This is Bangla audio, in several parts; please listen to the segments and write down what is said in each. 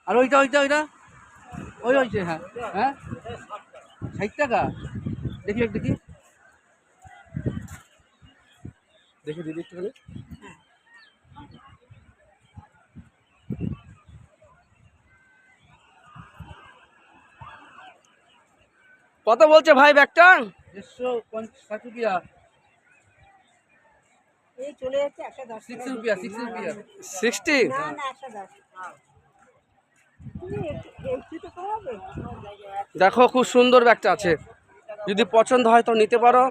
আর ওইটা ওইটা ওইটা ওই হয়েছে। হ্যাঁ হ্যাঁ 60 টাকা। দেখি দেখি দেখে দিদি একটুখানি। কত বলছে ভাই ব্যাগটা? 150 রুপিয়া। এই চলে যাচ্ছে 110 6 রুপিয়া 6 রুপিয়া। 60। না না 110 তুমি একটু তো কমাবে। দেখো খুব সুন্দর ব্যাগটা আছে, যদি পছন্দ হয় তো নিতে পারো,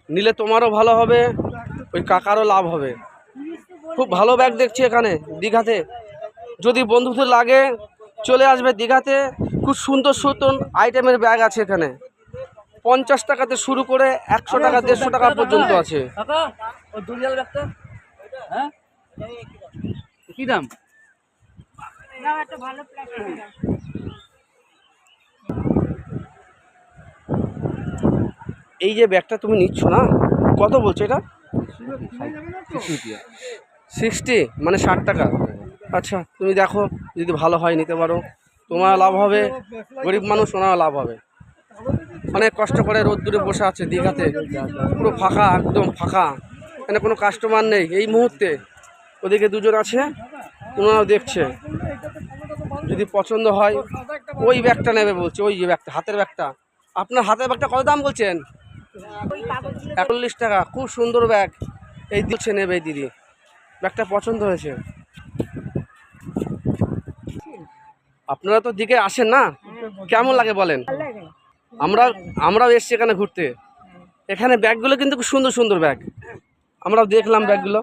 নিলে তোমারও ভালো হবে, ওই কাকারও লাভ হবে। খুব ভালো ব্যাগ দেখছি এখানে দীঘাতে, যদি বন্ধুদের লাগে চলে আসবে দীঘাতে। খুব সুন্দর সুন্দর আইটেমের ব্যাগ আছে এখানে, 50 টাকাতে শুরু করে 100 টাকা 150 টাকা পর্যন্ত আছে। কাকা ওই দুরিয়াল ব্যাগটা হ্যাঁ কি দাম? নাও একটা ভালো প্লাস্টিক দাও। এই যে ব্যাগটা তুমি নিচ্ছ না, কত বলছো এটা? 6 রুপিয়া। 60 মানে 60 টাকা। আচ্ছা তুমি দেখো, যদি ভালো হয় নিতে পারো, তোমার লাভ হবে, গরিব মানুষ ওনারও লাভ হবে। অনেক কষ্ট করে রোদ্দুরে বসে আছে দীঘাতে, পুরো ফাঁকা, একদম ফাঁকা, এখানে কোনো কাস্টমার নেই এই মুহূর্তে। ওদিকে দুজন আছে, ওনারাও দেখছে। যদি পছন্দ হয় ওই ব্যাগটা নেবে বলছে, ওই যে ব্যাগটা, হাতের ব্যাগটা। আপনার হাতের ব্যাগটা কত দাম বলছেন? 41 টাকা। খুব সুন্দর ব্যাগ, এই দিচ্ছে নেবে এই দিদি, ব্যাগটা পছন্দ হয়েছে। আপনারা তো দিকে আসেন না, কেমন লাগে বলেন? ভালো লাগে। আমরাও এসছি এখানে ঘুরতে। এখানে ব্যাগগুলো কিন্তু খুব সুন্দর সুন্দর ব্যাগ, আমরাও দেখলাম ব্যাগগুলো।